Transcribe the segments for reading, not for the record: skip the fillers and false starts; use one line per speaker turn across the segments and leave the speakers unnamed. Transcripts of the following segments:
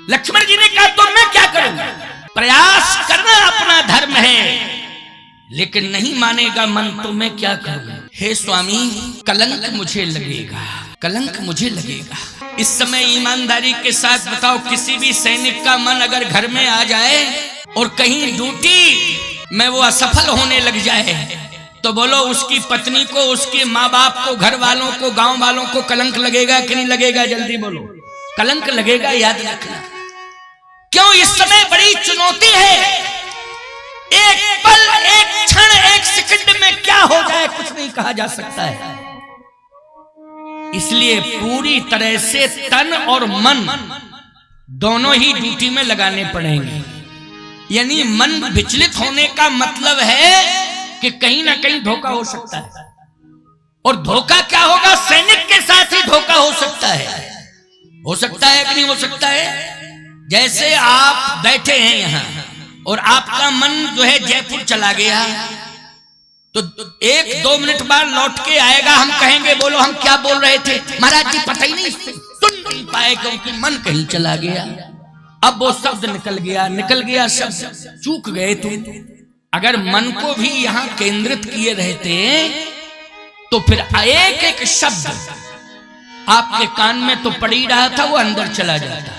लक्ष्मण जी ने कहा तो मैं क्या करूं, प्रयास करना अपना धर्म है, लेकिन नहीं मानेगा मन तो मैं क्या करूं। हे स्वामी, कलंक मुझे लगेगा, कलंक मुझे लगेगा। इस समय ईमानदारी के साथ बताओ, किसी भी सैनिक का मन अगर घर में आ जाए और कहीं ड्यूटी में वो असफल होने लग जाए, तो बोलो उसकी पत्नी को, उसके माँ बाप को, घर वालों को, गांव वालों को कलंक लगेगा कि नहीं लगेगा? जल्दी बोलो। कलंक लगेगा, याद रखना। क्यों? इस समय बड़ी चुनौती है। एक पल, एक क्षण, एक सेकंड में क्या हो जाए कुछ नहीं कहा जा सकता है। इसलिए पूरी तरह से तन और मन दोनों ही ड्यूटी में लगाने पड़ेंगे। यानी मन विचलित होने का मतलब है कि कहीं ना कहीं धोखा हो सकता है। और धोखा क्या होगा? सैनिक के साथ ही धोखा हो सकता है। हो सकता है कि नहीं हो सकता है? जैसे आप बैठे हैं यहां और आपका मन जो है जयपुर चला गया, तो 1-2 मिनट बाद लौट के आएगा। हम कहेंगे बोलो हम क्या बोल रहे थे? महाराज जी पता ही नहीं, सुन नहीं पाए क्योंकि मन कहीं चला गया। अब वो शब्द निकल गया शब्द, चूक गए तुम। अगर मन को भी यहां केंद्रित किए रहते तो फिर एक एक शब्द आपके कान में तो पड़ ही रहा था, वो अंदर चला जाता।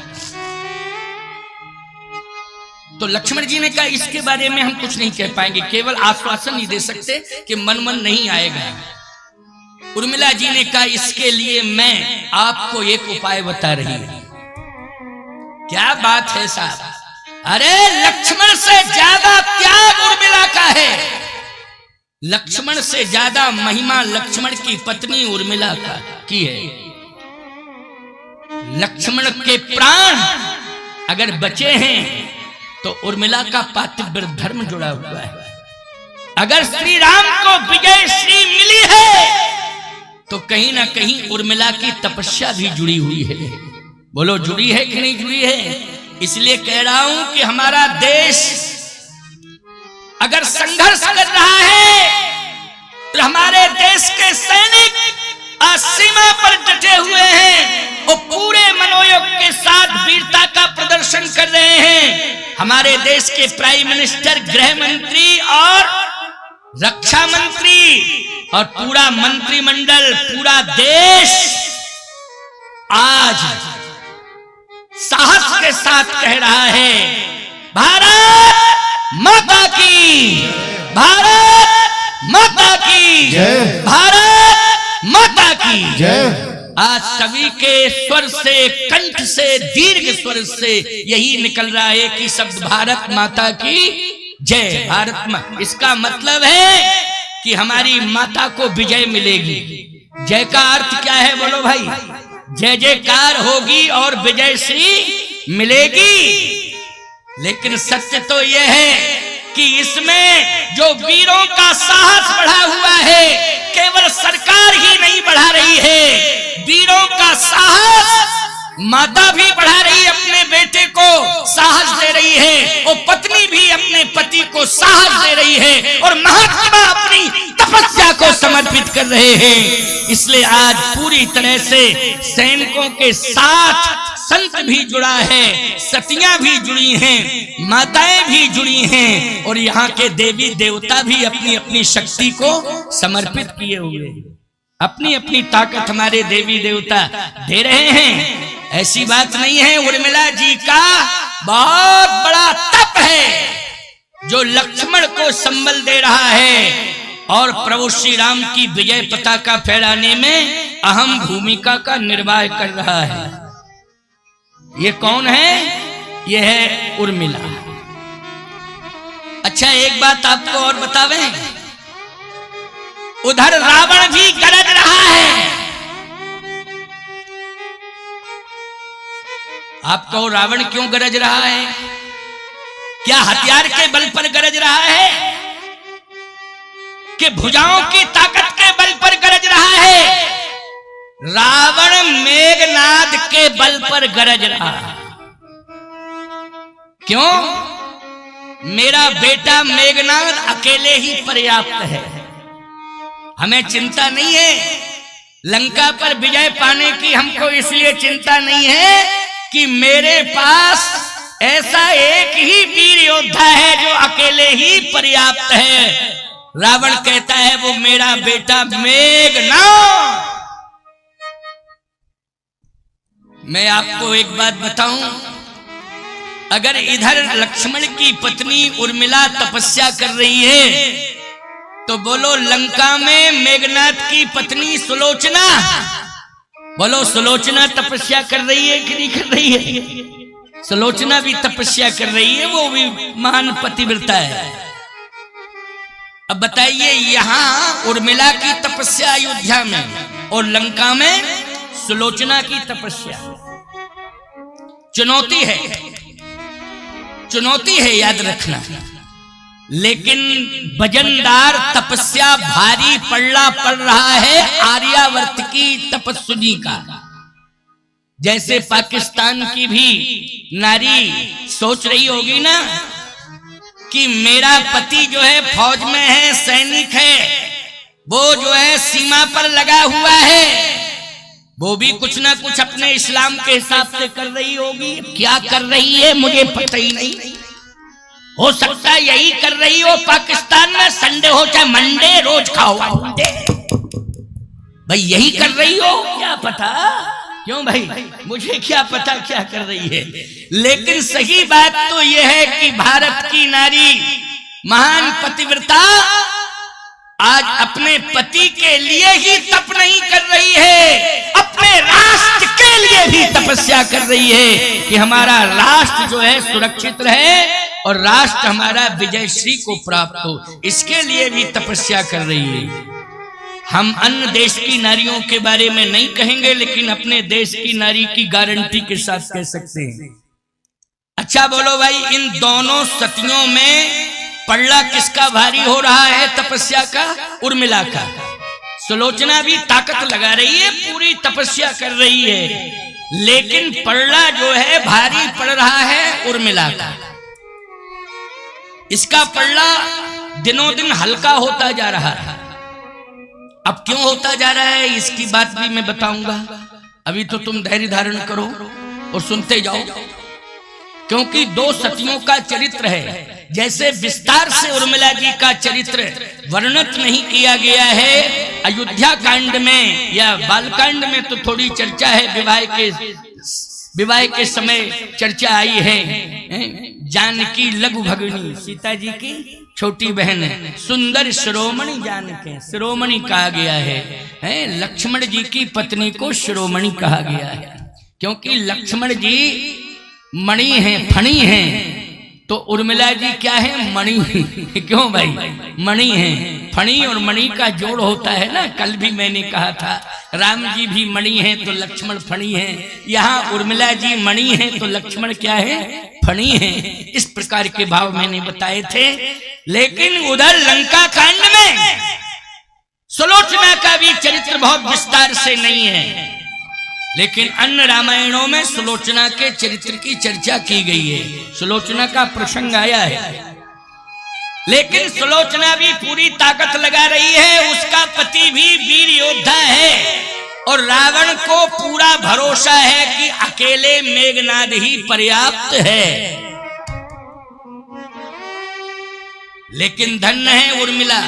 तो लक्ष्मण जी ने कहा इसके बारे में हम कुछ नहीं कह पाएंगे, केवल आश्वासन ही दे सकते कि मन नहीं आएगा। उर्मिला जी ने कहा इसके लिए मैं आपको एक उपाय बता रही हूं। क्या बात है साहब? अरे लक्ष्मण से ज्यादा त्याग उर्मिला का है, लक्ष्मण से ज्यादा महिमा लक्ष्मण की पत्नी उर्मिला की है। लक्ष्मण के प्राण अगर बचे हैं तो उर्मिला का पातिव्य धर्म जुड़ा हुआ है। अगर श्री राम को विजय श्री मिली है तो कहीं ना कहीं उर्मिला की तपस्या भी जुड़ी हुई है। बोलो जुड़ी है कि नहीं जुड़ी है? इसलिए कह रहा हूं कि हमारा देश अगर संघर्ष कर रहा है तो हमारे देश के सैनिक सीमा पर डटे हुए हैं और पूरे मनोयोग के साथ वीरता का प्रदर्शन कर रहे हैं। हमारे देश के प्राइम मिनिस्टर, गृह मंत्री और रक्षा मंत्री और पूरा मंत्रिमंडल, पूरा देश आज साहस के साथ कह रहा है भारत माता की, भारत माता की, भारत माता की जय। आज सभी के स्वर से, कंठ से, दीर्घ स्वर से यही निकल रहा है कि शब्द भारत माता की जय। भारत माता, इसका मतलब है कि हमारी माता को विजय मिलेगी। जय का अर्थ क्या है बोलो भाई? जय जयकार होगी और विजय श्री मिलेगी। लेकिन सत्य तो यह है कि इसमें जो वीरों का साहस बढ़ा हुआ है, केवल सरकार ही नहीं बढ़ा रही है, वीरों का साहस माता भी बढ़ा रही है, अपने बेटे को साहस दे रही है और पत्नी भी अपने पति को साहस दे रही है और महात्मा अपनी तपस्या को समर्पित कर रहे हैं। इसलिए आज पूरी तरह से सैनिकों के साथ संत भी जुड़ा है, सतियां भी जुड़ी हैं, माताएं भी जुड़ी हैं और यहाँ के देवी देवता भी अपनी अपनी शक्ति को समर्पित किए हुए हैं। अपनी अपनी ताकत हमारे देवी देवता दे रहे हैं। ऐसी बात नहीं है। उर्मिला जी का बहुत बड़ा तप है जो लक्ष्मण को संबल दे रहा है और प्रभु श्री राम की विजय पताका फहराने में अहम भूमिका का निर्वाह कर रहा है। ये कौन है? ये है उर्मिला। अच्छा एक बात आपको और बतावें, उधर रावण भी गरज रहा है। आप कहो रावण क्यों गरज रहा है? क्या हथियार के बल पर गरज रहा है कि भुजाओं की ताकत के बल पर गरज रहा है? रावण मेघनाद के बल पर गरज रहा है। क्यों? मेरा बेटा मेघनाद अकेले ही पर्याप्त है, हमें चिंता नहीं है लंका पर विजय पाने की। हमको इसलिए चिंता नहीं है कि मेरे पास ऐसा एक ही वीर योद्धा है जो अकेले ही पर्याप्त है। रावण कहता है वो मेरा बेटा मेघनाद। मैं आपको एक बात बताऊं, अगर इधर लक्ष्मण की पत्नी उर्मिला तपस्या कर रही है तो बोलो लंका में मेघनाद की पत्नी सुलोचना, बोलो सुलोचना तपस्या कर रही है कि नहीं कर रही है? सुलोचना भी तपस्या कर रही है, वो भी महान पतिव्रता है। अब बताइए, यहां उर्मिला की तपस्या अयोध्या में और लंका में सुलोचना की तपस्या। चुनौती है, चुनौती है, याद रखना। लेकिन वजनदार तपस्या भारी पल्ला पड़ रहा है आर्यावर्त की तपस्विनी का। जैसे पाकिस्तान की भी नारी सोच रही होगी ना कि मेरा पति जो है फौज में है, सैनिक है, वो जो है सीमा पर लगा हुआ है, वो भी कुछ ना कुछ अपने इस्लाम के हिसाब से कर रही होगी। क्या कर रही है मुझे पता ही नहीं, हो सकता है यही कर रही हो पाकिस्तान में, संडे हो चाहे मंडे रोज खाओ भाई, यही कर रही हो, क्या पता। क्यों भाई, मुझे क्या पता क्या कर रही है। लेकिन सही बात तो यह है कि भारत की नारी महान पतिव्रता आज अपने पति के लिए ही तप नहीं कर रही है, अपने राष्ट्र के लिए भी तपस्या कर रही है कि हमारा राष्ट्र जो है सुरक्षित रहे और राष्ट्र हमारा विजयश्री को प्राप्त हो, इसके लिए भी तपस्या कर रही है। हम अन्य देश की नारियों के बारे में नहीं कहेंगे, लेकिन अपने देश की नारी की गारंटी के साथ कह सकते हैं। अच्छा बोलो भाई, इन दोनों सतियों में पल्ला किसका भारी हो रहा है तपस्या का? उर्मिला का। सुलोचना भी ताकत लगा रही है, पूरी तपस्या कर रही है, लेकिन पल्ला जो है भारी पड़ रहा है उर्मिला का। इसका पल्ला दिनों दिन हल्का होता जा रहा है। अब क्यों होता जा रहा है इसकी बात भी मैं बताऊंगा। अभी तो तुम धैर्य धारण करो और सुनते जाओ, क्योंकि दो सतियों का चरित्र है। जैसे विस्तार से उर्मिला जी का चरित्र वर्णित नहीं किया गया है अयोध्या कांड में या बालकांड में, तो थोड़ी चर्चा है, विवाह के समय चर्चा आई है। जानकी लघु भगिनी, सीता जी की छोटी बहन, सुंदर शिरोमणि जानकी, शिरोमणि कहा गया है। लक्ष्मण जी की पत्नी को शिरोमणि कहा गया है, क्योंकि लक्ष्मण जी मणि हैं, फणी हैं, तो उर्मिला जी क्या है? मणि। क्यों भाई? मणि हैं। फणी और मणि का जोड़ होता है ना। कल भी मैंने कहा था राम जी भी मणि हैं तो लक्ष्मण फणी हैं, यहाँ उर्मिला जी मणि हैं तो लक्ष्मण क्या है? फणी हैं। इस प्रकार के भाव मैंने बताए थे। लेकिन उधर लंका कांड में सुलोचना का भी चरित्र बहुत विस्तार से नहीं है, लेकिन अन्य रामायणों में सुलोचना के चरित्र की चर्चा की गई है, सुलोचना का प्रसंग आया है। लेकिन सुलोचना भी पूरी ताकत लगा रही है, उसका पति भी वीर योद्धा है और रावण को पूरा भरोसा है कि अकेले मेघनाद ही पर्याप्त है। लेकिन धन्य है उर्मिला,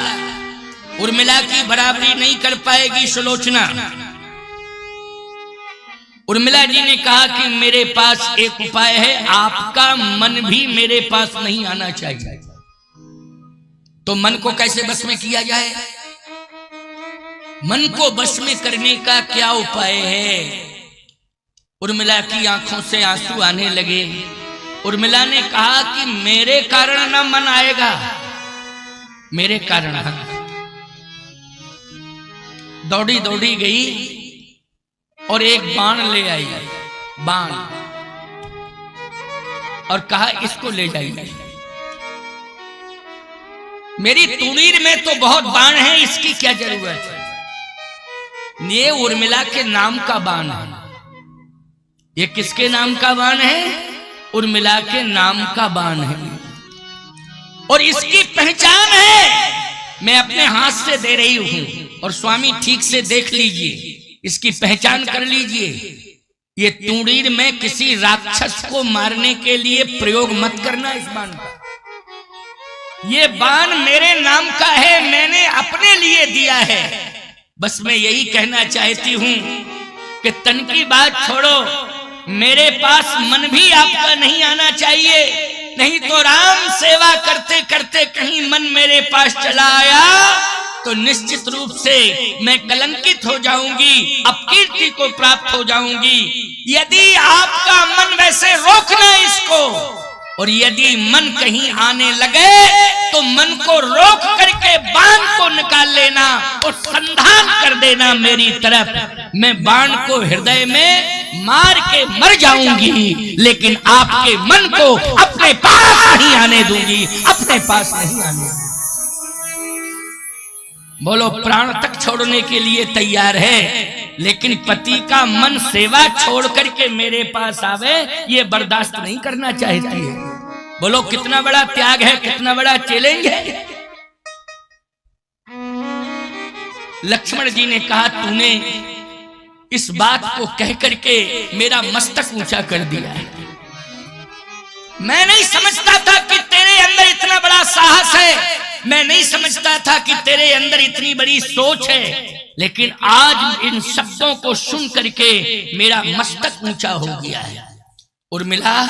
उर्मिला की बराबरी नहीं कर पाएगी सुलोचना। उर्मिला जी ने कहा कि मेरे पास एक उपाय है, आपका मन भी मेरे पास नहीं आना चाहिए। तो मन को कैसे बस में किया जाए? मन को बस में करने का क्या उपाय है? उर्मिला की आंखों से आंसू आने लगे। उर्मिला ने कहा कि मेरे कारण ना मन आएगा, मेरे कारण। दौड़ी दौड़ी गई और एक बाण ले आई, बाण, और कहा इसको ले जाइए। मेरी तुरीर में तो बहुत बाण है, इसकी क्या जरूरत है? ये उर्मिला के नाम का बाण है। ये किसके नाम का बाण है? उर्मिला के नाम का बाण है, और इसकी पहचान है। मैं अपने हाथ से दे रही हूं, और स्वामी ठीक से देख लीजिए, इसकी पहचान कर लीजिए। ये तुड़ीर में किसी राक्षस को मारने के लिए प्रयोग मत करना इस बाण का। ये बाण मेरे नाम का है, मैंने अपने लिए दिया है। बस मैं यही कहना चाहती हूं कि तन की बात छोड़ो, मेरे पास मन भी आपका नहीं आना चाहिए, नहीं तो राम सेवा करते करते कहीं मन मेरे पास चला आया तो निश्चित रूप से मैं कलंकित हो जाऊंगी, अपकीर्ति को प्राप्त हो जाऊंगी। यदि आपका मन वैसे रोकना इसको, और यदि मन कहीं आने लगे तो मन को रोक करके बाण को निकाल लेना और संधान कर देना मेरी तरफ। मैं बाण को हृदय में मार के मर जाऊंगी, लेकिन आपके मन को अपने पास नहीं आने दूंगी, अपने पास नहीं आने दूंगी। बोलो, प्राण तक छोड़ने के लिए तैयार है, लेकिन पति का मन सेवा छोड़ करके मेरे पास आवे ये बर्दाश्त नहीं करना चाहती है। बोलो, कितना बड़ा त्याग है, कितना बड़ा चैलेंज है। लक्ष्मण जी ने कहा, तूने इस बात को कह करके मेरा मस्तक ऊंचा कर दिया है। मैं नहीं समझता था कि तेरे अंदर इतना बड़ा साहस है, मैं नहीं समझता था कि तेरे अंदर इतनी बड़ी सोच है, लेकिन आज इन शब्दों को सुन करके मेरा मस्तक ऊंचा हो गया है। उर्मिला,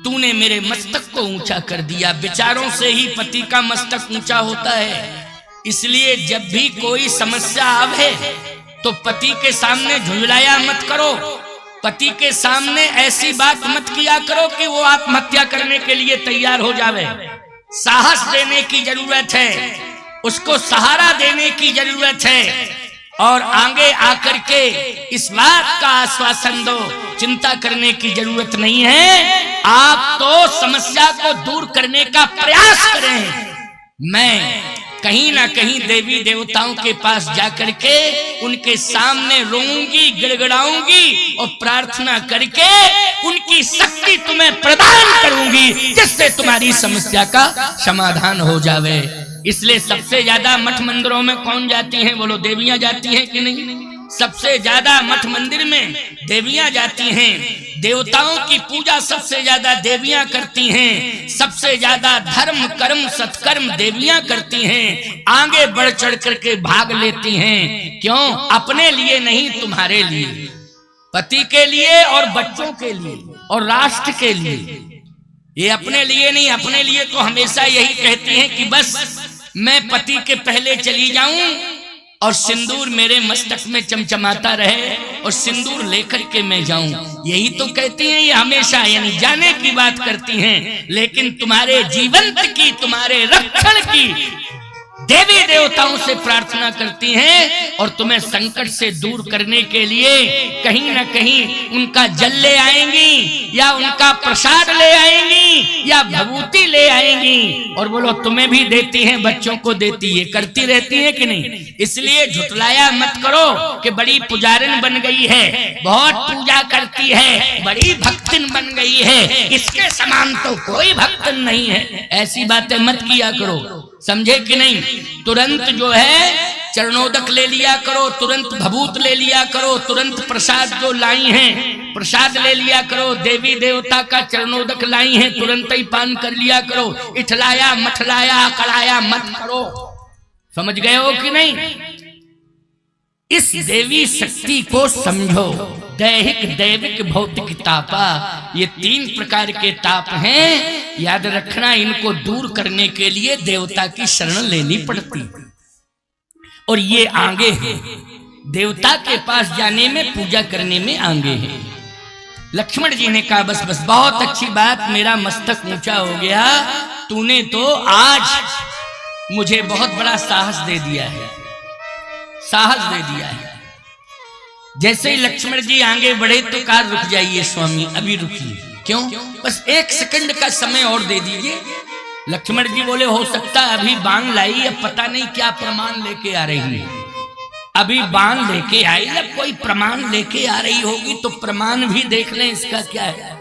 तूने मेरे मस्तक को ऊंचा कर दिया। विचारों से ही पति का मस्तक ऊंचा होता है। इसलिए जब भी कोई समस्या आवे तो पति के सामने झुंझलाया मत करो, पति के सामने ऐसी बात मत किया करो कि वो आत्महत्या करने के लिए तैयार हो जावे। साहस देने की जरूरत है, उसको सहारा देने की जरूरत है, और आगे आकर के इस बात का आश्वासन दो, चिंता करने की जरूरत नहीं है, आप तो समस्या को दूर करने का प्रयास करें। मैं कहीं ना कहीं देवी देवताओं के पास जाकर के उनके सामने रोऊंगी, गिड़गिड़ाऊंगी और प्रार्थना करके उनकी शक्ति तुम्हें प्रदान करूंगी, जिससे तुम्हारी समस्या का समाधान हो जावे। इसलिए सबसे ज्यादा मठ मंदिरों में कौन जाती हैं? बोलो, देवियां जाती हैं कि नहीं? सबसे ज्यादा मठ मंदिर में देवियां जाती हैं। देवताओं की पूजा सबसे ज्यादा देवियां करती हैं। सबसे ज्यादा धर्म कर्म सत्कर्म देवियां करती हैं। आगे बढ़ चढ़ करके भाग लेती हैं। क्यों? अपने लिए नहीं, तुम्हारे लिए, पति के लिए और बच्चों के लिए और राष्ट्र के लिए। ये अपने लिए नहीं, अपने लिए तो हमेशा यही कहती हैं कि बस मैं पति के पहले चली जाऊं और सिंदूर मेरे मस्तक में चमचमाता रहे और सिंदूर लेकर के मैं जाऊं, यही तो कहती हैं ये हमेशा, यानी जाने की बात करती हैं। लेकिन तुम्हारे जीवन की, तुम्हारे रक्षण की देवी देवताओं से प्रार्थना करती हैं और तुम्हें संकट से दूर करने के लिए कहीं ना कहीं उनका जल ले आएंगी या उनका प्रसाद ले आएंगी या भभूति ले आएंगी, और बोलो तुम्हें भी देती हैं, बच्चों को देती है, करती रहती है कि नहीं? इसलिए झुटलाया मत करो कि बड़ी पुजारिन बन गई है, बहुत पूजा करती है, बड़ी भक्तिन बन गई है, इसके समान तो कोई भक्तिन नहीं है। ऐसी बातें मत किया करो, समझे कि नहीं? तुरंत जो है चरणोदक ले लिया करो, तुरंत भभूत ले लिया करो, तुरंत प्रसाद जो लाई हैं प्रसाद ले लिया करो, देवी देवता का चरणोदक लाई हैं तुरंत ही पान कर लिया करो। इठलाया मठलाया कड़ाया मत करो, समझ गए हो कि नहीं? इस देवी शक्ति को समझो। दैहिक दैविक भौतिक तापा, ये 3 प्रकार के ताप हैं, याद रखना। इनको दूर करने के लिए देवता की शरण लेनी पड़ती, और ये आगे हैं, देवता के पास जाने में, पूजा करने में आगे हैं। लक्ष्मण जी ने कहा बस बस, बहुत अच्छी बात, मेरा मस्तक ऊंचा हो गया, तूने तो आज मुझे बहुत बड़ा साहस दे दिया है, साहस दे दिया है। जैसे ही लक्ष्मण जी आगे बढ़े तो कहा रुक जाइए स्वामी, अभी रुकिए। क्यों? बस 1 सेकंड का समय और दे दीजिए। लक्ष्मण जी बोले हो सकता है अभी बाण लाई, अब पता नहीं क्या प्रमाण लेके आ रही है, अभी बाण लेके आई, अब कोई प्रमाण लेके आ रही होगी तो प्रमाण भी देख लें इसका क्या है।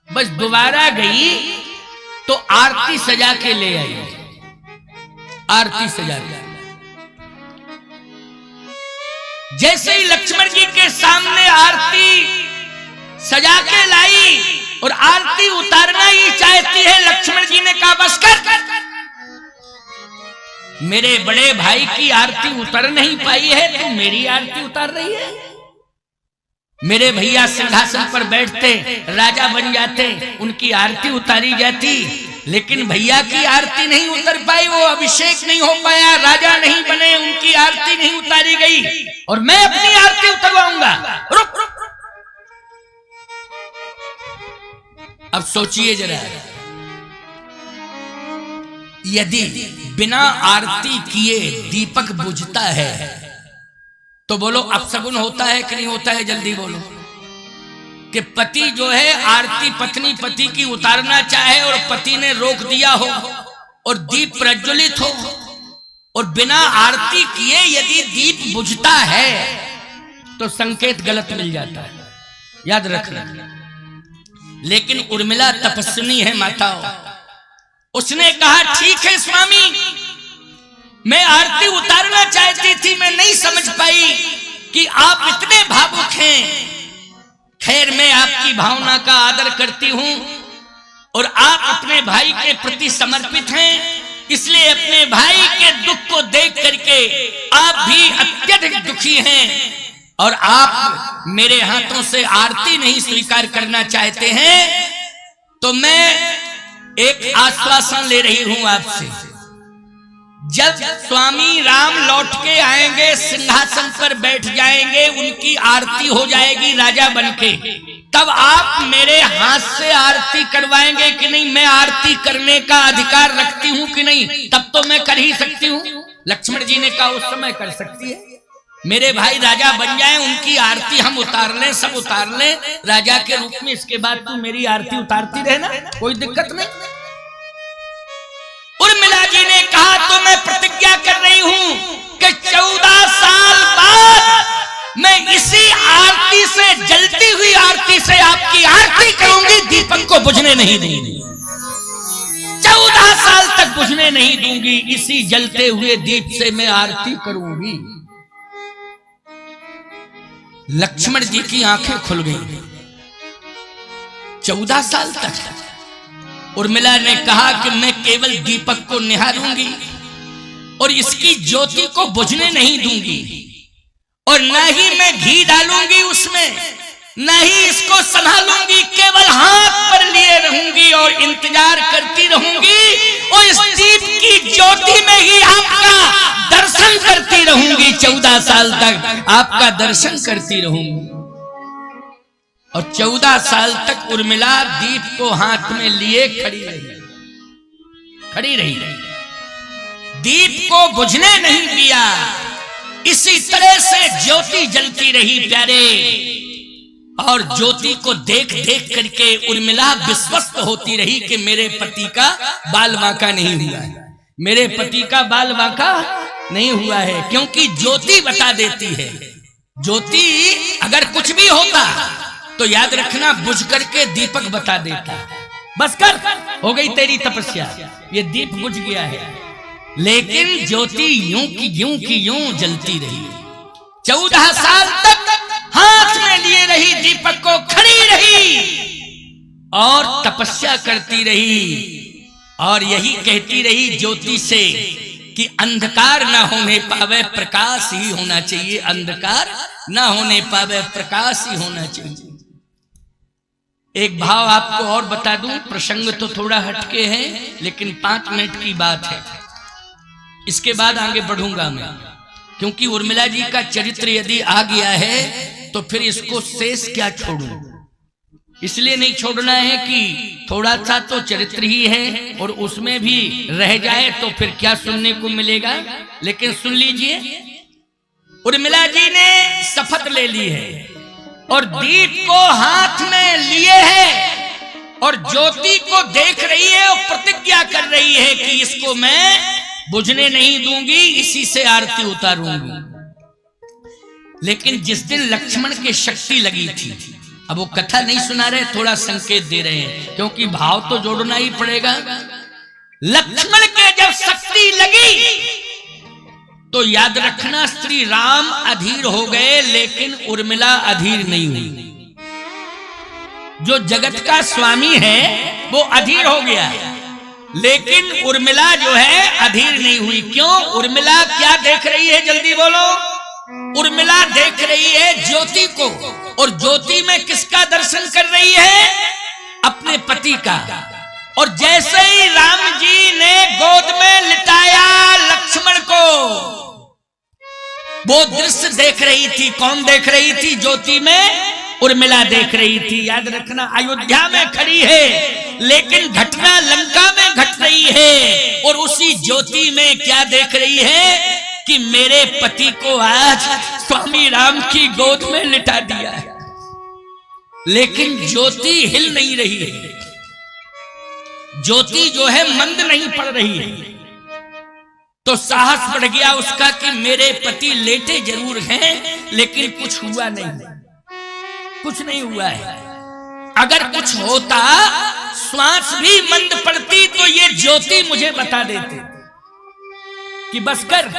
बस दोबारा गई तो आरती सजा के ले आई, आरती सजा के। जैसे ही लक्ष्मण जी के सामने आरती सजा के लाई और आरती उतारना ही चाहती है, लक्ष्मण जी ने कहा बस कर, मेरे बड़े भाई की आरती उतर नहीं पाई है, तो मेरी आरती उतार रही है। मेरे भैया सिंहासन पर बैठते, राजा बन जाते, उनकी आरती उतारी जाती, लेकिन भैया की आरती नहीं उतर पाई, वो अभिषेक नहीं हो पाया, राजा नहीं बने, उनकी आरती नहीं उतारी गई, और मैं अपनी आरती उतरवाऊंगा। रुक रुक, अब सोचिए जरा, यदि बिना आरती किए दीपक बुझता है तो बोलो अपशगुन होता है कि नहीं होता है? जल्दी बोलो। कि पति जो है आरती पत्नी पति की उतारना चाहे और पति ने रोक दिया हो और दीप प्रज्वलित हो, और बिना आरती किए यदि दीप बुझता है तो संकेत गलत मिल जाता है, याद रखना। लेकिन उर्मिला तपस्विनी है माताओं, उसने कहा ठीक है स्वामी, मैं आरती उतारना चाहती थी, मैं नहीं समझ पाई कि आप इतने भावुक हैं। खैर, मैं आपकी भावना का आदर करती हूं और आप अपने भाई के प्रति समर्पित हैं, इसलिए अपने भाई के दुख को देख करके आप भी अत्यधिक दुखी हैं और आप मेरे हाथों से आरती नहीं स्वीकार करना चाहते हैं, तो मैं एक आश्वासन ले रही हूं आपसे। जब स्वामी राम लौट के आएंगे, सिंहासन पर बैठ जाएंगे, उनकी आरती हो जाएगी राजा बनके, तब आप मेरे हाथ से आरती करवाएंगे कि नहीं? मैं आरती करने का अधिकार रखती हूं कि नहीं? तब तो मैं कर ही सकती हूं। लक्ष्मण जी ने कहा उस समय कर सकती है, मेरे भाई राजा बन जाएं, उनकी आरती हम उतार लें, सब उतार लें राजा के रूप में, इसके बाद तू मेरी आरती उतारती रहना, कोई दिक्कत नहीं। उर्मिला जी ने कहा तो मैं प्रतिज्ञा कर रही हूं कि 14 साल बाद मैं इसी आरती से, जलती हुई आरती से आपकी आरती करूंगी, दीपक को बुझने नहीं दूंगी। 14 साल तक बुझने नहीं दूंगी, इसी जलते हुए दीप से मैं आरती करूंगी। लक्ष्मण जी की आंखें खुल गई। 14 साल तक उर्मिला ने कहा कि मैं केवल दीपक को निहारूंगी और इसकी ज्योति को बुझने नहीं दूंगी, और न ही मैं घी डालूंगी उसमें, न ही इसको संभालूंगी, केवल हाथ पर लिए रहूंगी और इंतजार करती रहूंगी, और इस दीप की ज्योति में ही आपका दर्शन करती रहूंगी। 14 साल तक आपका दर्शन करती रहूंगी। और 14 साल तक उर्मिला दीप को हाथ में लिए खड़ी रही, दीप को बुझने नहीं दिया। इसी तरह से ज्योति जलती रही प्यारे, और ज्योति को देख देख करके उर्मिला विश्वस्त होती रही कि मेरे पति का बाल बांका नहीं हुआ है, मेरे पति का बाल बांका नहीं हुआ है, क्योंकि ज्योति बता देती है। ज्योति अगर कुछ भी होता तो याद रखना बुझ करके दीपक बता देता, बस कर, हो गई तेरी तपस्या, ये दीप बुझ गया है। लेकिन ज्योति यूं की यूं जलती रही। 14 साल तक हाथ में लिए रही दीपक को, खड़ी रही और तपस्या करती रही, और यही कहती रही ज्योति से कि अंधकार ना होने पावे, प्रकाश ही होना चाहिए, अंधकार ना होने पावे, प्रकाश ही होना चाहिए। एक भाव आपको और बता दूं, प्रसंग तो थोड़ा हटके है, लेकिन 5 मिनट की बात है, इसके बाद आगे बढ़ूंगा मैं, क्योंकि उर्मिला जी का चरित्र यदि आ गया है तो फिर इसको शेष क्या छोड़ूं। इसलिए नहीं छोड़ना है कि थोड़ा सा तो चरित्र ही है और उसमें भी रह जाए तो फिर क्या सुनने को मिलेगा। लेकिन सुन लीजिए, उर्मिला जी ने शपथ ले ली है और दीप को हाथ में लिए है और ज्योति को देख रही है और प्रतिज्ञा कर रही है कि इसको मैं बुझने नहीं दूंगी, इसी से आरती उतारूंगी। लेकिन जिस दिन लक्ष्मण की शक्ति लगी थी, अब वो कथा नहीं सुना रहे, थोड़ा संकेत दे रहे हैं, क्योंकि भाव तो जोड़ना ही पड़ेगा। लक्ष्मण के जब शक्ति लगी तो याद रखना, श्री राम अधीर हो गए लेकिन उर्मिला अधीर नहीं हुई। जो जगत का स्वामी है वो अधीर हो गया, लेकिन उर्मिला जो है अधीर नहीं हुई। क्यों? उर्मिला क्या देख रही है? जल्दी बोलो। उर्मिला देख रही है ज्योति को, और ज्योति में किसका दर्शन कर रही है? अपने पति का। और जैसे ही राम जी ने गोद में लिटाया लक्ष्मण को, वो दृश्य देख रही थी। कौन देख रही थी? ज्योति में उर्मिला देख रही थी। याद रखना, अयोध्या में खड़ी है लेकिन घटना लंका में घट रही है। और उसी ज्योति में क्या देख रही है कि मेरे पति को आज स्वामी राम की गोद में लिटा दिया है। लेकिन ज्योति हिल नहीं रही है, ज्योति जो है मंद नहीं पड़ रही है। तो साहस बढ़ गया उसका कि मेरे पति लेटे जरूर हैं लेकिन कुछ हुआ नहीं, कुछ नहीं हुआ है। अगर कुछ होता, श्वास भी मंद पड़ती, तो ये ज्योति मुझे बता देती कि बस कर,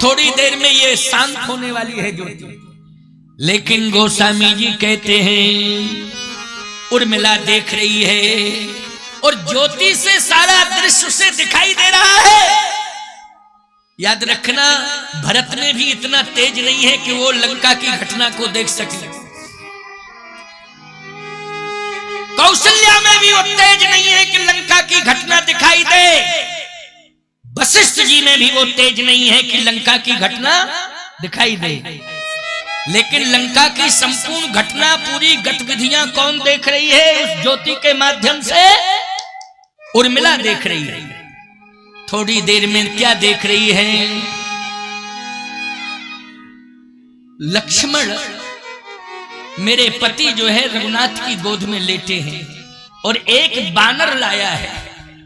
थोड़ी देर में ये शांत होने वाली है ज्योति। लेकिन गोस्वामी जी कहते हैं उर्मिला देख रही है और ज्योति से सारा दृश्य उसे दिखाई दे रहा है। याद रखना, भरत में भी इतना तेज नहीं है कि वो लंका की घटना को देख सके। कौशल्या में भी वो तेज नहीं है कि लंका की घटना दिखाई दे। वशिष्ठ जी में भी वो तेज नहीं है कि लंका की घटना दिखाई दे। लेकिन लंका की संपूर्ण घटना, पूरी गतिविधियां कौन देख रही है? उस ज्योति के माध्यम से उर्मिला देख रही है। थोड़ी देर में क्या देख रही है? लक्ष्मण मेरे पति जो है रघुनाथ की गोद में लेटे हैं और एक बानर लाया है।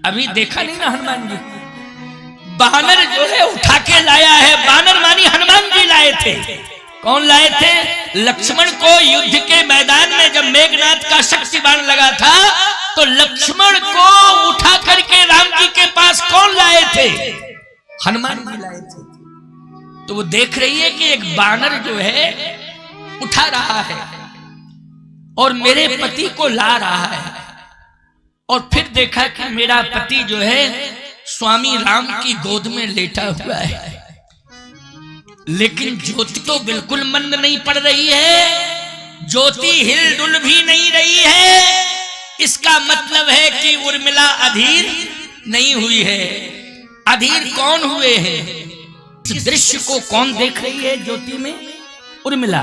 अभी देखा नहीं ना हनुमान जी, बानर जो है उठा के लाया है। बानर मानी हनुमान जी लाए थे। कौन लाए थे? लक्ष्मण को युद्ध के मैदान में जब मेघनाथ का शक्ति बाण लगा था तो लक्ष्मण को उठा करके राम जी के पास कौन लाए थे? हनुमान जी लाए थे। तो वो देख रही है कि एक बानर जो है उठा रहा है और मेरे पति को ला रहा है। और फिर देखा कि मेरा पति जो है स्वामी राम की गोद में लेटा हुआ है। लेकिन ज्योति तो बिल्कुल मंद नहीं पड़ रही है, ज्योति हिल डुल भी नहीं रही है। इसका मतलब है कि उर्मिला अधीर नहीं हुई है। अधीर कौन हुए हैं? इस दृश्य को कौन देख रही है ज्योति में? उर्मिला।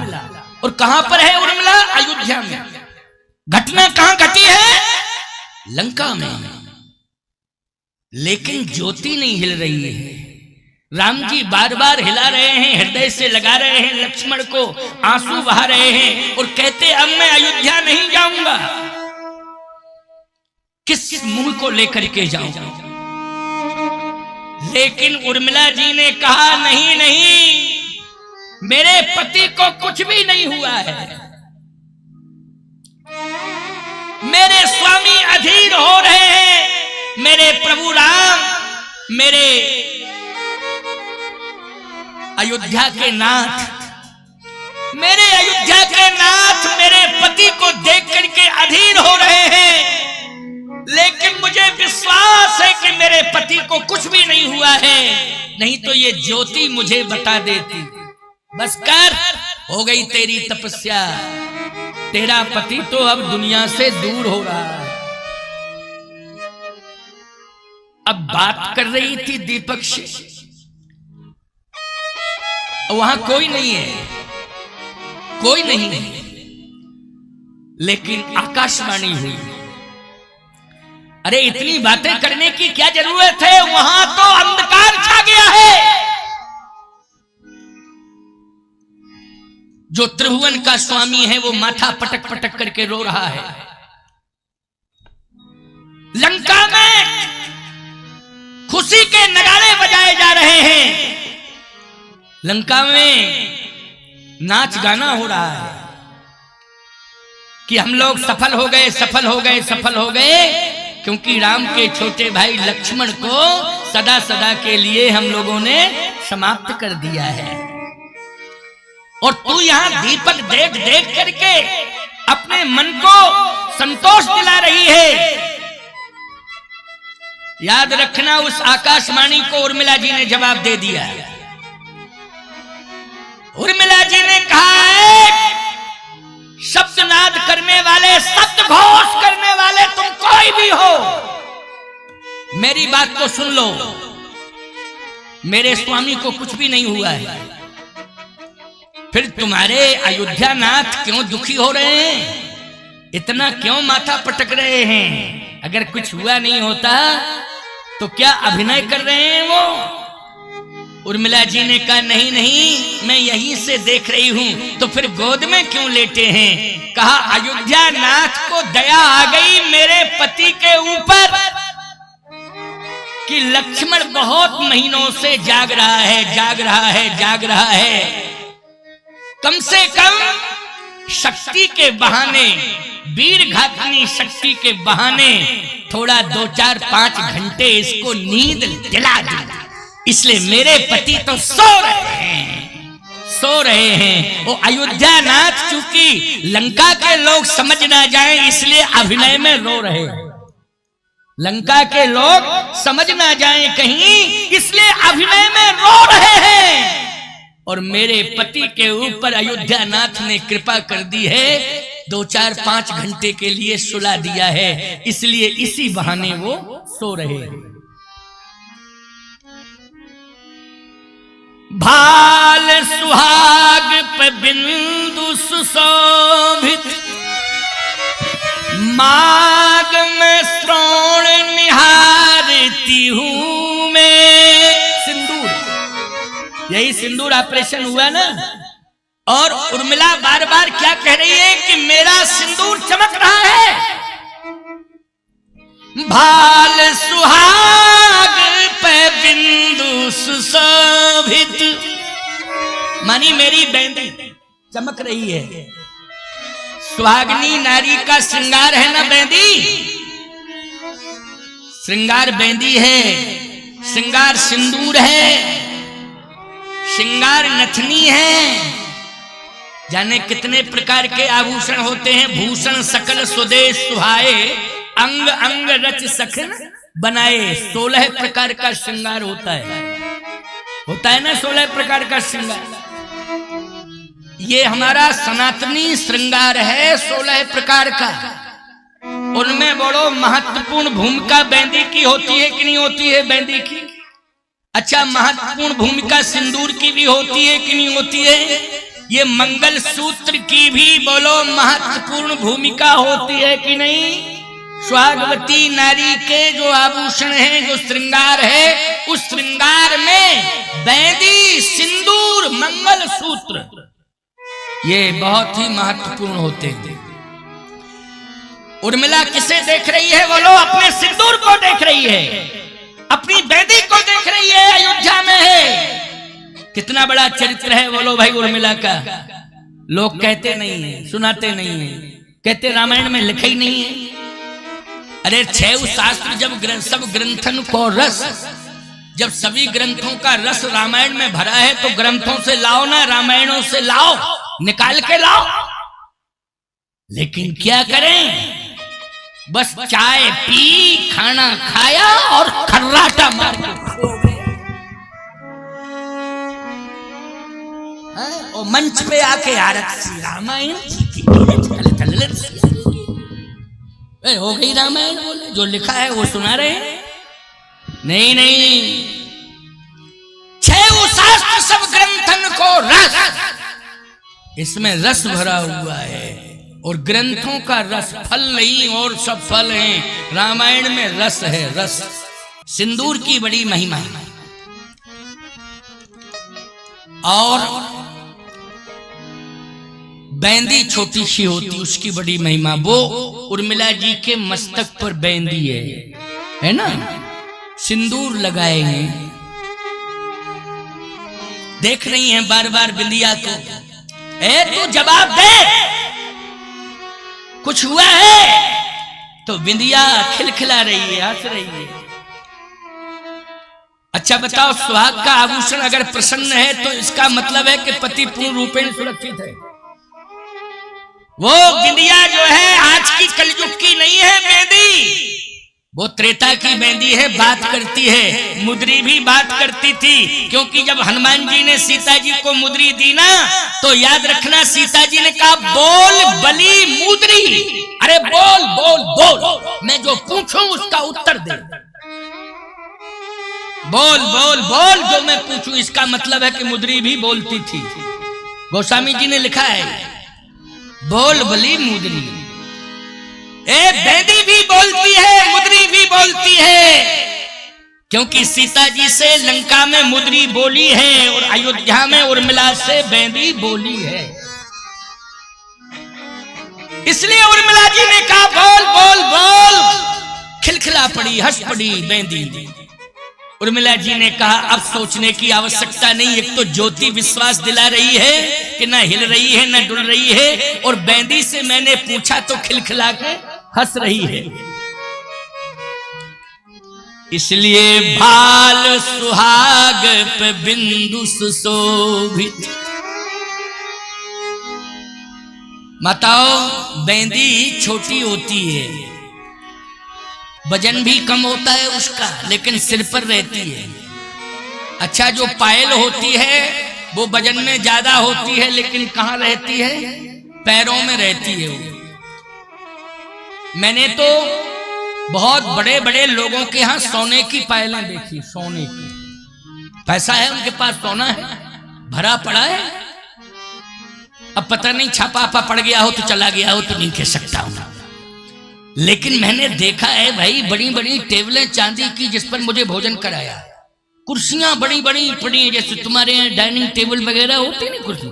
और कहां पर है उर्मिला? अयोध्या में। घटना कहां घटी है? लंका में। लेकिन ज्योति नहीं हिल रही है। राम जी बार बार हिला रहे हैं, हृदय से लगा रहे हैं लक्ष्मण को, आंसू बहा रहे हैं और कहते अब मैं अयोध्या नहीं जाऊंगा। किस मुंह को लेकर के जाऊं? लेकिन उर्मिला जी ने कहा नहीं नहीं, मेरे पति को कुछ भी नहीं हुआ है। मेरे स्वामी अधीर हो रहे हैं। मेरे प्रभु राम, मेरे अयोध्या के नाथ, मेरे अयोध्या के नाथ मेरे पति को देख करके अधीर हो रहे हैं। लेकिन मुझे विश्वास है कि मेरे पति को कुछ भी नहीं हुआ है, नहीं तो ये ज्योति मुझे बता देती। बस कर, हो गई तेरी तपस्या, तेरा पति तो अब दुनिया से दूर हो रहा है। अब बात कर रही थी दीपक से, वहां कोई नहीं है, कोई नहीं है। लेकिन आकाशवाणी हुई। अरे इतनी बातें करने की क्या जरूरत है? वहां तो अंधकार छा गया है। जो त्रिभुवन का स्वामी है वो माथा पटक पटक करके रो रहा है। लंका में खुशी के नगाड़े बजाए जा रहे हैं। लंका में नाच गाना हो रहा है कि हम लोग सफल हो गए, सफल हो गए, सफल हो गए, क्योंकि राम के छोटे भाई लक्ष्मण को सदा सदा के लिए हम लोगों ने समाप्त कर दिया है। और तू यहां दीपक देख देख करके अपने मन को संतोष दिला रही है। याद रखना, उस आकाशवाणी को उर्मिला जी ने जवाब दे दिया। उर्मिला जी ने कहा है, शब्दनाद करने वाले, शब्द घोष करने वाले तुम कोई भी हो, मेरी बात को सुन लो। मेरे स्वामी को कुछ भी नहीं हुआ है, फिर तुम्हारे अयोध्या नाथ क्यों दुखी हो रहे हैं, इतना क्यों माथा पटक रहे हैं? अगर कुछ हुआ नहीं होता तो क्या अभिनय कर रहे हैं वो? उर्मिला जी ने कहा नहीं नहीं, मैं यहीं से देख रही हूं। तो फिर गोद में क्यों लेटे हैं? कहा अयोध्या नाथ को दया आ गई मेरे पति के ऊपर कि लक्ष्मण बहुत महीनों से जाग रहा है, जाग रहा है, जाग रहा है। कम से कम शक्ति के बहाने, वीर घातनी शक्ति के बहाने थोड़ा 2, 4, 5 घंटे इसको नींद दिला दी। इसलिए मेरे पति तो सो रहे हैं, सो रहे हैं। वो अयोध्या नाथ चूंकि लंका के लोग समझ ना जाएं इसलिए अभिनय में रो रहे हैं। लंका के लोग समझ ना जाएं कहीं इसलिए अभिनय में रो रहे हैं। और मेरे पति के ऊपर अयोध्या नाथ ने कृपा कर दी है, 2, 4, 5 घंटे के लिए सुला दिया है, इसलिए इसी बहाने वो सो रहे हैं। भाल सुहाग पे बिंदु सुशोभित, माग में श्रोण निहारती हूं मैं। सिंदूर, यही सिंदूर ऑपरेशन हुआ ना। और उर्मिला बार बार क्या कह रही है कि मेरा सिंदूर चमक रहा है। भाल सुहाग पे बिंदु सुशोभित, मानी मेरी बेंदी चमक रही है। सुहागनी नारी का श्रृंगार है ना बेंदी, श्रृंगार बेंदी है, श्रृंगार सिंदूर है, श्रृंगार नथनी है। जाने कितने प्रकार के आभूषण होते हैं। भूषण सकल स्वदेश सुहाए, अंग अंग रच सखन बनाए। 16 प्रकार का श्रृंगार होता है ना, 16 प्रकार का श्रृंगार। ये हमारा सनातनी श्रृंगार है 16 प्रकार का। उनमें बड़ो महत्वपूर्ण भूमिका बेंदी की होती है कि नहीं होती है? बेंदी की अच्छा महत्वपूर्ण भूमिका सिंदूर की भी होती है कि नहीं होती है? ये मंगल सूत्र की भी बोलो महत्वपूर्ण भूमिका होती है कि नहीं? सुहागवती नारी के जो आभूषण हैं, जो श्रृंगार है, उस श्रृंगार में बेंदी, सिंदूर, मंगल सूत्र ये बहुत ही महत्वपूर्ण होते हैं। उर्मिला किसे देख रही है? बोलो अपने सिंदूर को देख रही है, अपनी बेंदी को देख रही है, अयोध्या में है। कितना बड़ा चरित्र है बोलो भाई उर्मिला का। लोग कहते नहीं है, सुनाते नहीं है, कहते रामायण में लिखा ही नहीं है। अरे 6 शास्त्र जब सब ग्रंथन को रस, जब सभी ग्रंथों का रस रामायण में भरा है तो ग्रंथों से लाओ ना, रामायणों से लाओ, निकाल के लाओ। लेकिन क्या करें, बस चाय पी, खाना खाया और खर्राटा मार के सो गए। और मंच पे आके आरती रामायण हो गई, रामायण बोले जो लिखा है वो सुना रहे हैं। नहीं नहीं, 6 शास्त्र सब ग्रंथन को रस, इसमें रस भरा हुआ है। और ग्रंथों का रस फल नहीं, और सब फल हैं। रामायण में रस है, रस। सिंदूर की बड़ी महिमा है। और बेंदी छोटी सी होती, उसकी बड़ी महिमा। वो उर्मिला जी के मस्तक पर बेंदी है ना, सिंदूर लगाए हैं। देख रही हैं बार बार बिंदिया को, ए तू जवाब दे, कुछ हुआ है? तो बिंदिया खिलखिला रही है, हंस रही है। अच्छा बताओ, सुहाग का आभूषण अगर प्रसन्न है तो इसका मतलब है कि पति पूर्ण रूपेण सुरक्षित है। वो बिंदिया जो है आज की कलयुग की नहीं है मेहंदी, वो त्रेता की मेहंदी है, बात करती है। मुद्री भी बात करती थी, क्योंकि जब हनुमान जी ने सीता जी को मुद्री दी ना, तो याद रखना सीता जी ने कहा बोल बली मुद्री, अरे बोल बोल बोल, मैं जो पूछूं उसका उत्तर दे, बोल बोल बोल जो मैं पूछूं। इसका मतलब है कि मुद्री भी बोलती थी। गोस्वामी जी ने लिखा है बोल बली मुद्री, बेदी भी बोलती है, मुद्री भी बोलती है, क्योंकि सीता जी से लंका में मुद्री बोली है और अयोध्या में उर्मिला से बेदी बोली है। इसलिए उर्मिला जी ने कहा बोल बोल बोल, खिलखिला पड़ी, हंस पड़ी बेदी। उर्मिला जी ने कहा अब सोचने की आवश्यकता नहीं, एक तो ज्योति विश्वास दिला रही है कि ना हिल रही है ना डुल रही है, और बेदी से मैंने पूछा तो खिलखिला के हंस रही है। इसलिए भाल सुहाग पे बिंदु सुशोभित। माताओं, बेदी छोटी होती है, वजन भी कम होता है उसका, लेकिन सिर पर रहती है। अच्छा, जो पायल होती है वो वजन में ज्यादा होती है, लेकिन कहाँ रहती है? पैरों में रहती है वो। मैंने तो बहुत बड़े बड़े लोगों के यहाँ सोने की पायलें देखी, सोने की। पैसा है उनके पास, सोना है भरा पड़ा है। अब पता नहीं छापा पड़ गया हो तो चला गया हो तो नहीं कह सकता हूं, लेकिन मैंने देखा है भाई बड़ी बड़ी टेबलें चांदी की जिस पर मुझे भोजन कराया, कुर्सियां बड़ी बड़ी पड़ी हैं, जैसे तुम्हारे यहाँ डाइनिंग टेबल वगैरह होती है ना, कुर्सी,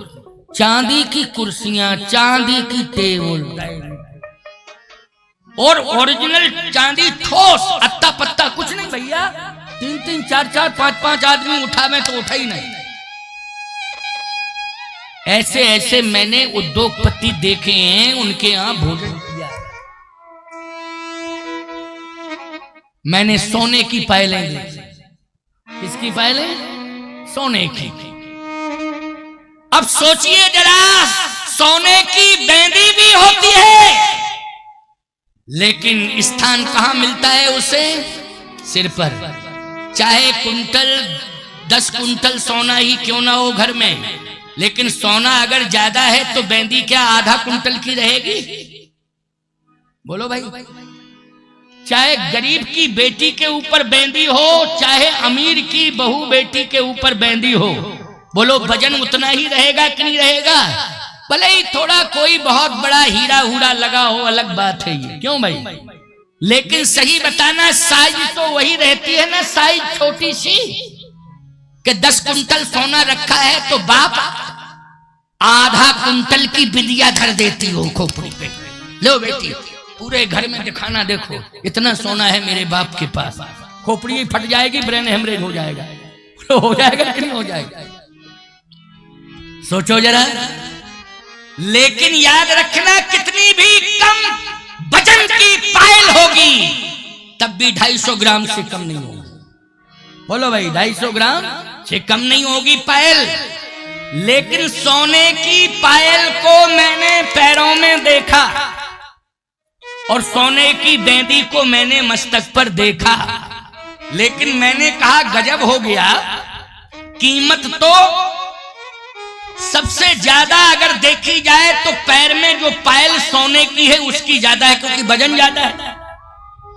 चांदी की कुर्सियां, चांदी की टेबल, और ओरिजिनल चांदी, ठोस, अत्ता पत्ता कुछ नहीं भैया। 3-3, 4-4, 5-5 आदमी उठावे तो उठा ही नहीं। ऐसे ऐसे मैंने उद्योगपति देखे हैं, उनके यहाँ भोजन किया है। मैंने सोने की पायलें देखी। किसकी पायलें? सोने की। अब सोचिए जरा, सोने की बेंदी भी होती है, लेकिन स्थान कहां मिलता है उसे? सिर पर। चाहे 10 कुंटल सोना ही क्यों ना हो घर में, लेकिन सोना अगर ज्यादा है तो बेंदी क्या आधा कुंटल की रहेगी? बोलो भाई। चाहे गरीब की बेटी के ऊपर बेंदी हो, चाहे अमीर की बहू बेटी के ऊपर बेंदी हो, बोलो वजन उतना ही रहेगा कि नहीं रहेगा? भले ही थोड़ा कोई बहुत बड़ा हीरा हूरा लगा हो, अलग बात है ये, क्यों भाई? लेकिन सही बताना, साइज तो वही रहती है ना, साइज छोटी सी। कि 10 कुंटल सोना रखा है तो बाप आधा कुंटल की बिंदिया धर देती हो खोपड़ी पे। लो बेटी, पूरे घर में दिखाना, देखो इतना सोना है मेरे बाप के पास। खोपड़ी फट जाएगी, ब्रेन हेमरेज हो जाएगा। हो जाएगा कि नहीं हो जाएगा? सोचो जरा। लेकिन याद रखना, कितनी भी कम वजन की पायल होगी तब भी 250 ग्राम से कम नहीं होगी। बोलो भाई, 250 ग्राम से कम नहीं होगी पायल। लेकिन सोने की पायल को मैंने पैरों में देखा और सोने की बेंदी को मैंने मस्तक पर देखा, लेकिन मैंने कहा गजब हो गया। कीमत तो सबसे ज्यादा अगर देखी जाए तो पैर में जो पायल सोने की है उसकी ज्यादा है, क्योंकि वजन ज्यादा है।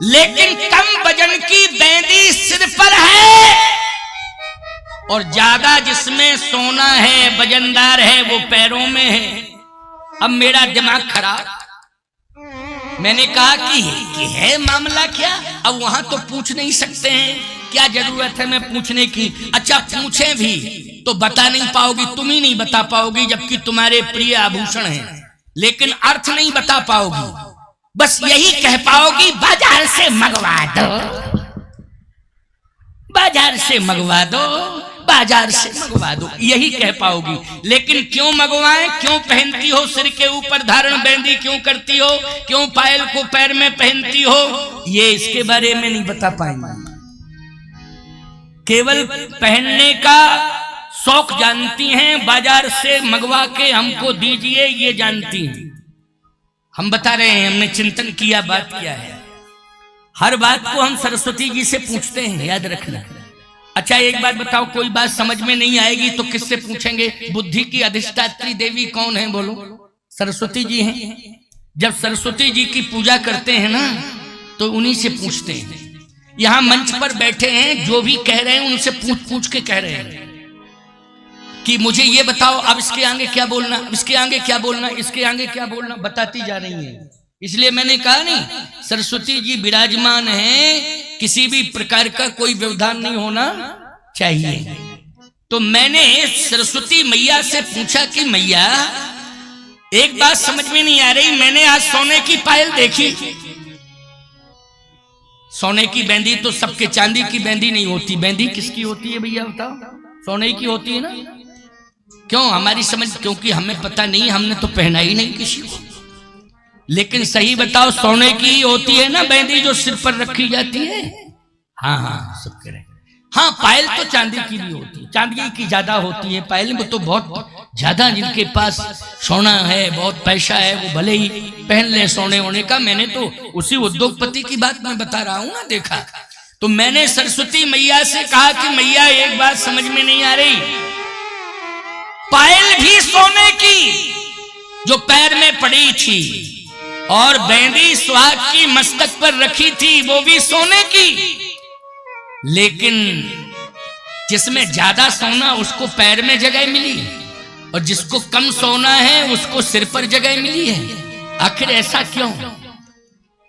लेकिन कम वजन की बेंदी सिर पर है, और ज्यादा जिसमें सोना है, वजनदार है, वो पैरों में है। अब मेरा दिमाग खराब। मैंने कहा कि है मामला क्या? अब वहां तो पूछ नहीं सकते हैं, क्या जरूरत है मैं पूछने की? अच्छा, पूछे भी तो बता नहीं पाओगी, तुम ही नहीं बता पाओगी, जबकि तुम्हारे प्रिय आभूषण हैं, लेकिन अर्थ नहीं बता पाओगी। बस यही कह पाओगी बाजार से मंगवा दो, बाजार से मंगवा दो, बाजार से मंगवा दो, यही कह पाओगी। लेकिन क्यों मंगवाएं, क्यों पहनती हो सिर के ऊपर धारण बेंदी, क्यों करती हो, क्यों पायल को पैर में पहनती हो, ये इसके बारे में नहीं बता पाएंगे। केवल पहनने का शौक जानती हैं, बाजार से मंगवा के हमको दीजिए ये जानती हैं। हम बता रहे हैं, हमने चिंतन किया, बात किया है। हर बात को हम सरस्वती जी से पूछते हैं, याद रखना। अच्छा एक बात बताओ, कोई बात समझ में नहीं आएगी तो किससे पूछेंगे? बुद्धि की अधिष्ठात्री देवी कौन है बोलो? सरस्वती जी हैं। जब सरस्वती जी की पूजा करते हैं ना तो उन्हीं से पूछते हैं। यहां मंच पर बैठे हैं, जो भी कह रहे हैं उनसे पूछ पूछ के कह रहे हैं कि मुझे ये बताओ, अब इसके आगे क्या बोलना, इसके आगे क्या बोलना, इसके आगे क्या बोलना, बताती जा रही है। इसलिए मैंने कहा नहीं, सरस्वती जी विराजमान हैं, किसी भी प्रकार का कोई व्यवधान नहीं होना चाहिए। तो मैंने सरस्वती मैया से पूछा कि मैया एक बात समझ में नहीं आ रही, मैंने आज सोने की पायल देखी। सोने की बेंदी तो सबके, चांदी की बेंदी नहीं होती। बेंदी किसकी होती है भैया बताओ? सोने की होती है ना। क्यों? हमारी समझ, क्योंकि हमें पता नहीं, हमने तो पहना ही नहीं किसी को। लेकिन सही बताओ, सोने की होती है ना बेंदी जो सिर पर रखी जाती है? हाँ हाँ सब कह रहे हैं। हाँ पायल तो चांदी की भी होती है, चांदी की ज्यादा होती है। पायल में तो बहुत ज्यादा, जिनके पास सोना है, बहुत पैसा है, वो भले ही पहन ले सोने होने का। मैंने तो उसी उद्योगपति की बात मैं बता रहा हूं ना, देखा। तो मैंने सरस्वती मैया से कहा कि मैया एक बात समझ में नहीं आ रही, पायल भी सोने की जो पैर में पड़ी थी, और बेंदी सुहाग की मस्तक पर रखी थी वो भी सोने की। लेकिन जिसमें ज्यादा सोना उसको पैर में जगह मिली, और जिसको कम सोना है उसको सिर पर जगह मिली है। आखिर ऐसा क्यों?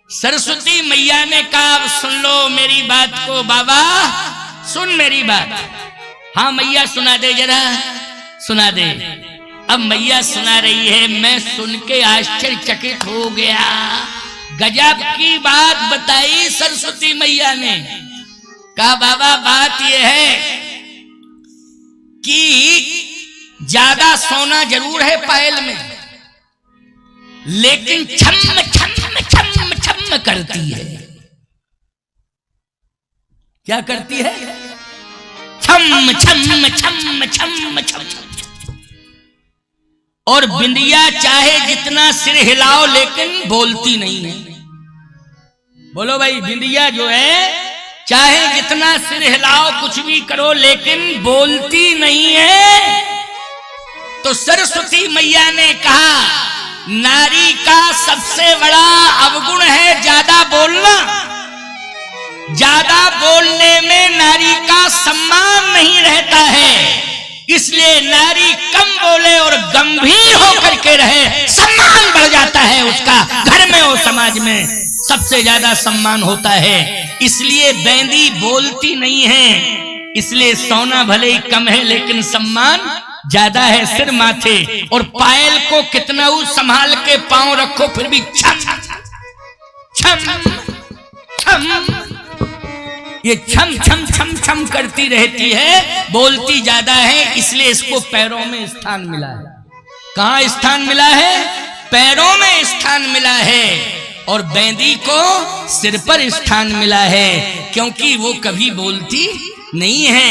सरस्वती मैया ने कहा, सुन लो मेरी बात को बाबा, सुन मेरी बात। हाँ मैया सुना दे, जरा सुना दे। अब मैया सुना रही है, मैं सुन के आश्चर्यचकित हो गया। गजब की बात बताई सरस्वती मैया ने। कहा बाबा बात यह है कि ज्यादा सोना जरूर है पायल में, लेकिन छम छम छम छम करती है। क्या करती है? छम छम छम छम छम। और बिंदिया चाहे जितना सिर हिलाओ लेकिन बोलती नहीं है। बोलो भाई, बिंदिया जो है चाहे जितना सिर हिलाओ, कुछ भी करो, लेकिन बोलती नहीं है। तो सरस्वती मैया ने कहा, नारी का सबसे बड़ा अवगुण है ज्यादा बोलना। ज्यादा बोलने में नारी का सम्मान नहीं रहता है, इसलिए नारी कम बोले और गंभीर होकर के रहे, सम्मान बढ़ जाता है उसका। घर में और समाज में सबसे ज्यादा सम्मान होता है। इसलिए बेंदी बोलती नहीं है, इसलिए सोना भले ही कम है लेकिन सम्मान ज्यादा है सिर माथे। और पायल को कितना संभाल के पांव रखो फिर भी छम छम छम, ये छम छम छम छम करती रहती है, बोलती ज्यादा है। इसलिए इसको पैरों में स्थान मिला है। कहां स्थान मिला है? पैरों में स्थान मिला है। और बेंदी को सिर पर स्थान मिला है, क्योंकि वो कभी बोलती नहीं है,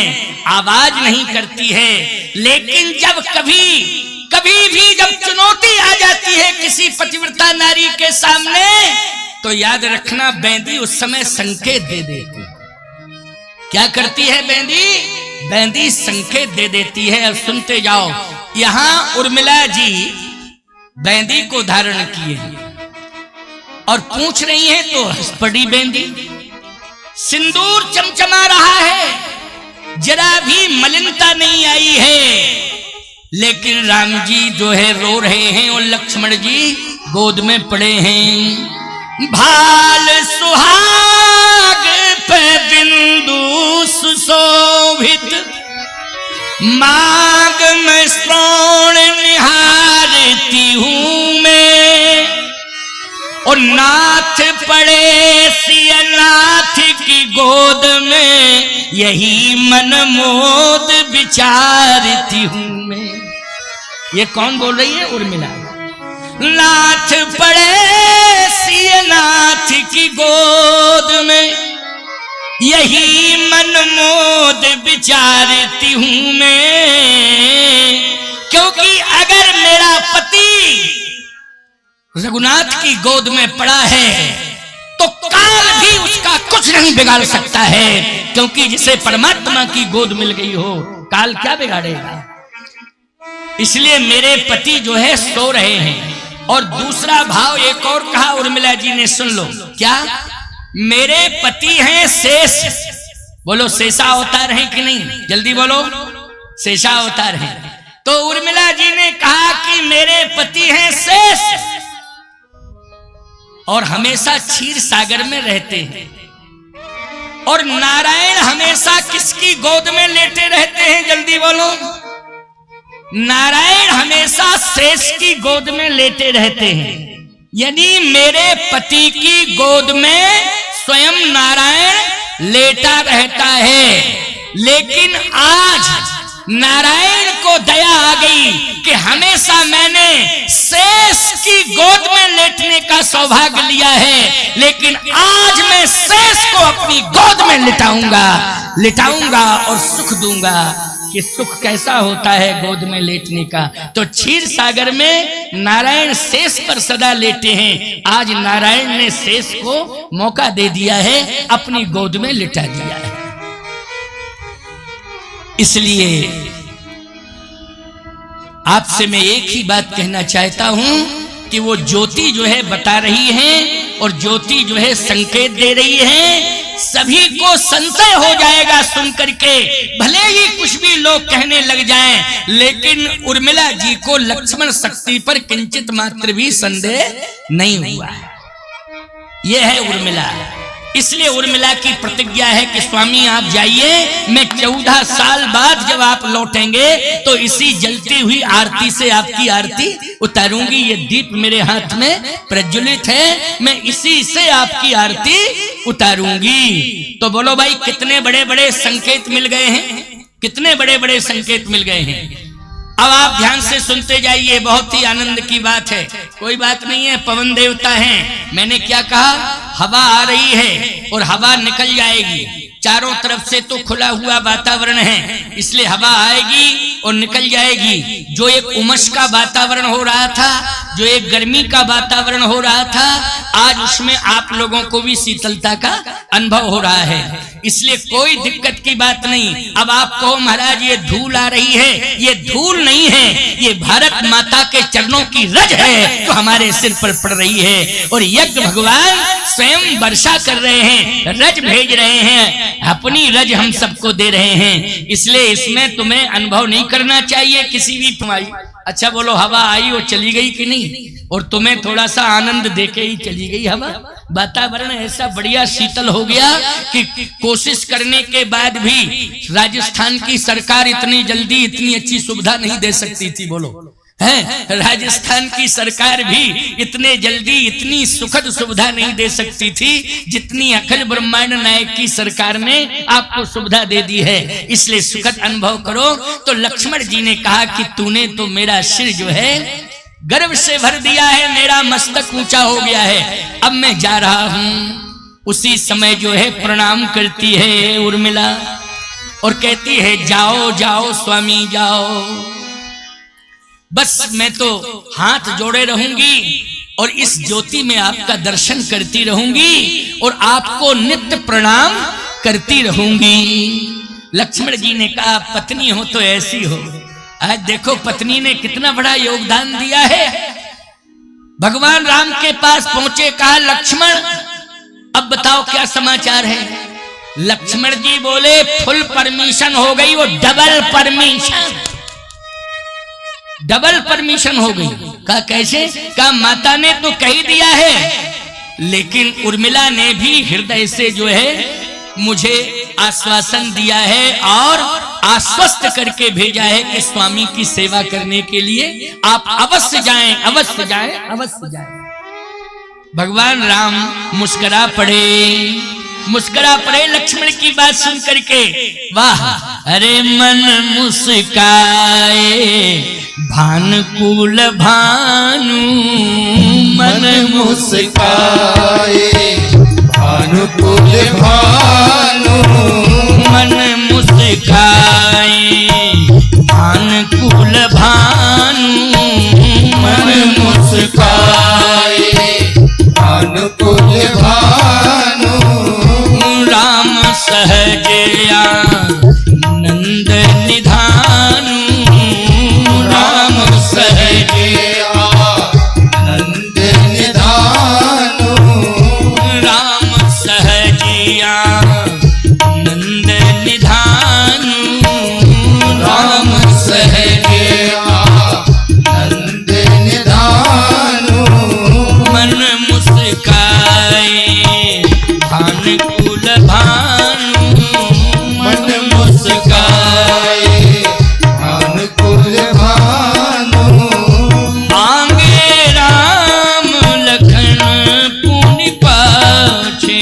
आवाज नहीं करती है। लेकिन जब कभी भी जब चुनौती आ जाती है किसी पतिव्रता नारी के सामने, तो याद रखना बेंदी उस समय संकेत दे देती है। क्या करती है बेंदी? बेंदी संकेत दे देती है। और सुनते जाओ, यहां उर्मिला जी बेंदी को धारण किए और पूछ रही है, तो हंस पड़ी बेंदी। सिंदूर चमचमा रहा है, जरा भी मलिनता नहीं आई है। लेकिन राम जी जो है रो रहे हैं और लक्ष्मण जी गोद में पड़े हैं। भाल सुहाग पे बिंदु सुशोभित, मांग में श्रोण निहारती हूं मैं। और नाथ पड़े सियनाथ की गोद में, यही मन मोद विचारती हूं मैं। ये कौन बोल रही है? उर्मिला। नाथ पड़े सियनाथ की गोद में, यही मन मोद विचारती हूं मैं, क्योंकि अगर मेरा पति रघुनाथ की गोद में पड़ा है तो काल भी उसका कुछ नहीं बिगाड़ सकता है, क्योंकि जिसे परमात्मा की गोद मिल गई हो काल क्या बिगाड़ेगा। इसलिए मेरे पति जो है सो रहे हैं। और दूसरा भाव एक और कहा उर्मिला जी ने, सुन लो क्या, मेरे पति हैं शेष। बोलो शेषा अवतार हैं कि नहीं, जल्दी बोलो, शेषा अवतार हैं। तो उर्मिला जी ने कहा कि मेरे पति हैं शेष और हमेशा क्षीर सागर में रहते हैं, और नारायण हमेशा किसकी गोद में लेटे रहते हैं, जल्दी बोलो। नारायण हमेशा शेष की गोद में लेटे रहते हैं, यानी मेरे पति की गोद में स्वयं नारायण लेटा रहता है। लेकिन आज नारायण को दया आ गई कि हमेशा मैंने शेष की गोद में लेटने का सौभाग्य लिया है, लेकिन आज मैं शेष को अपनी गोद में लिटाऊंगा और सुख दूंगा। कि सुख कैसा होता है गोद में लेटने का। तो क्षीर सागर में नारायण शेष पर सदा लेटे हैं, आज नारायण ने शेष को मौका दे दिया है, अपनी गोद में लिटा दिया है। इसलिए आपसे मैं एक ही बात कहना चाहता हूं कि वो ज्योति जो है बता रही है और ज्योति जो है संकेत दे रही है, सभी को संशय हो जाएगा सुन करके, भले ही कुछ भी लोग कहने लग जाएं, लेकिन उर्मिला जी को लक्ष्मण शक्ति पर किंचित मात्र भी संदेह नहीं हुआ है। यह है उर्मिला। इसलिए उर्मिला की प्रतिज्ञा है कि स्वामी आप जाइए, मैं 14 साल बाद जब आप लौटेंगे तो इसी जलती हुई आरती से आपकी आरती उतारूंगी। ये दीप मेरे हाथ में प्रज्वलित है, मैं इसी से आपकी आरती उतारूंगी। तो बोलो भाई, कितने बड़े बड़े संकेत मिल गए हैं, कितने बड़े बड़े संकेत मिल गए हैं। अब आप ध्यान से सुनते जाइए, बहुत ही आनंद की बात है। कोई बात नहीं है, पवन देवता हैं। मैंने क्या कहा, हवा आ रही है और हवा निकल जाएगी। चारों तरफ से तो खुला हुआ वातावरण है, इसलिए हवा आएगी और निकल जाएगी। जो एक उमस का वातावरण हो रहा था, जो एक गर्मी का वातावरण हो रहा था, आज उसमें आप लोगों को भी शीतलता का अनुभव हो रहा है। इसलिए कोई दिक्कत की बात नहीं। अब आप कहो महाराज ये धूल आ रही है, ये धूल नहीं है, ये भारत माता के चरणों की रज है तो हमारे सिर पर पड़ रही है। और यज्ञ भगवान स्वयं वर्षा कर रहे हैं, रज भेज रहे हैं, अपनी रज हम सबको दे रहे हैं। इसलिए इसमें तुम्हें अनुभव नहीं करना चाहिए किसी भी तुम्हारी। अच्छा बोलो, हवा आई और चली गई कि नहीं, और तुम्हें थोड़ा सा आनंद देके ही चली गई हवा। वातावरण ऐसा बढ़िया शीतल हो गया कि कोशिश करने के बाद भी राजस्थान की सरकार इतनी जल्दी इतनी अच्छी सुविधा नहीं दे सकती थी। बोलो है, राजस्थान की सरकार भी इतने जल्दी इतनी सुखद सुविधा नहीं दे सकती थी जितनी अखिल ब्रह्मांड नायक की सरकार ने आपको सुविधा दे दी है। इसलिए सुखद अनुभव करो। तो लक्ष्मण जी ने कहा कि तूने तो मेरा सिर जो है गर्व से भर दिया है, मेरा मस्तक ऊंचा हो गया है, अब मैं जा रहा हूं। उसी समय जो है प्रणाम करती है उर्मिला और कहती है, जाओ जाओ स्वामी जाओ, बस मैं तो हाथ जोड़े रहूंगी और इस ज्योति में आपका दर्शन करती रहूंगी और आपको नित्य प्रणाम करती रहूंगी। लक्ष्मण जी ने कहा, पत्नी हो तो ऐसी हो। आज देखो पत्नी ने कितना बड़ा योगदान दिया है। भगवान राम के पास पहुंचे, कहा लक्ष्मण अब बताओ क्या समाचार है। लक्ष्मण जी बोले, फुल परमिशन हो गई, वो डबल परमिशन हो गई। कहा कैसे? कहा माता ने तो कह दिया है, लेकिन उर्मिला ने भी हृदय से जो है मुझे आश्वासन दिया है और आश्वस्त करके भेजा है कि स्वामी की सेवा करने के लिए आप अवश्य जाएं, अवश्य जाएं, अवश्य जाएं। भगवान राम मुस्कुरा पड़े लक्ष्मण की बात सुन करके। वाह, अरे मन मुस्काए भानुकुल भानु, मन मुस्काए
भानुकुल भानु,
भानुकुल भानु
मन मुस्काए भानुकुल भानु
राम सहजया नंद निधानु राम
सहजया नंद निधानु
राम सहजिया नंद निधानु
राम सहजया नंद निधानु
मन मुस्काए भानुकुल भानु
मन मुस्काए भानुकुल भानु
आंगे राम लखन पुनि पाछे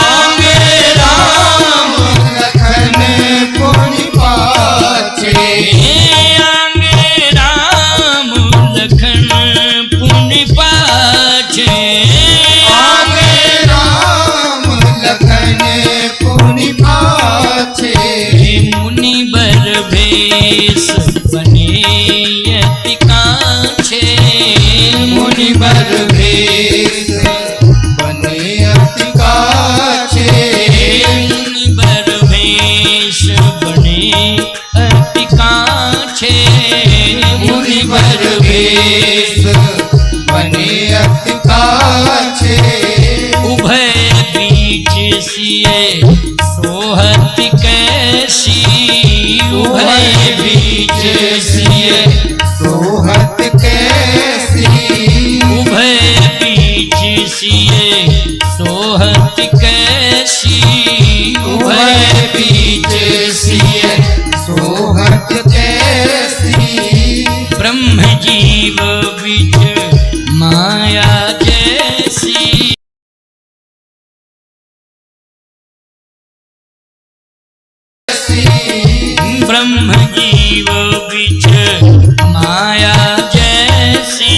आगे राम लखन पुनि पाछे
आंगे राम लखन पुनि पाछे
आगे राम लखन पुनि पाछे
मुनि बर भेष बने यति काछे
मुनि बर भेष बने अति काछे
मुनि बर भेष बने अति काछे
मुनि बर भेष बने अति काछे
उभय बीच सिए सोहत कैसी उभय बीच सिए
सोहत कैसी
उभय बीच सिए सोहत कैसी
उभय बीच सिए सोहत कैसी
ब्रह्म जीव बीच माया जैसी ब्रह्म जीव बीच माया जैसी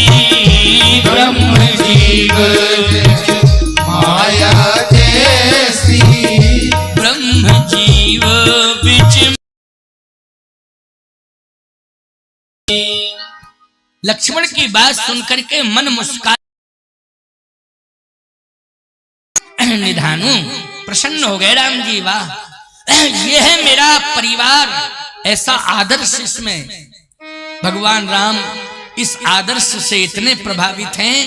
ब्रह्म जीव माया जैसी
ब्रह्म जीव बीच लक्ष्मण की बात सुनकर के मन मुस्कान निधानु प्रसन्न हो गए राम जी। वाह, ये है मेरा परिवार। ऐसा आदर्श इसमें भगवान राम इस आदर्श से इतने प्रभावित हैं